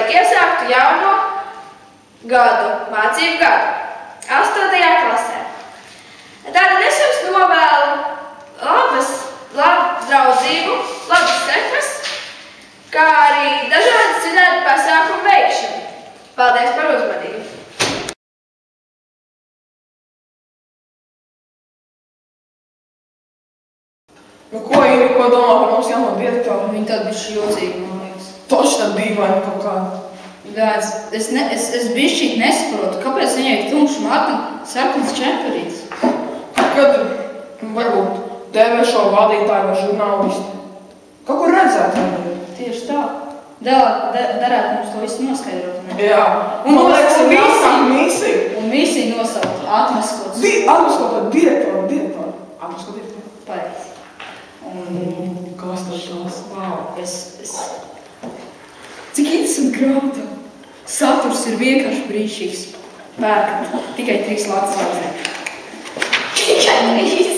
lai iesāktu jauno gadu, mācību gadu, 8. klasē. Tātad es jums novēlu labu draudzību, labas sekmes, kā arī dažādi citādi pasākumu veikšanu. Paldies par uzmanību! Nu, ko Iri, ko domā par mums jauno direktoru? Viņa tāda bišķi jocīga, man liekas. Toši tad dīvaini kaut kāda. Gāds, es bišķīt nesaprotu, kāpēc viņai ir tumšs matu un sarkans čemperīts. Kad varbūt TV šo vadītāju vai žurnālistu? Kaut kur redzēt viņu? Tieši tā. Darētu mums to visu noskaidrot. Ne? Jā. Un man liekas, ir jāsāk misija. Un misija nosaukt atmaskots. Atmaskot par direktoru. Atmaskot direktoru. Pareizi. Kas tas tās? Wow. Cik interesanti grāmata. Saturs ir vienkārši brīnišķīgs. Pērkat tikai 3 lapas vajadzēja. Tikai 3.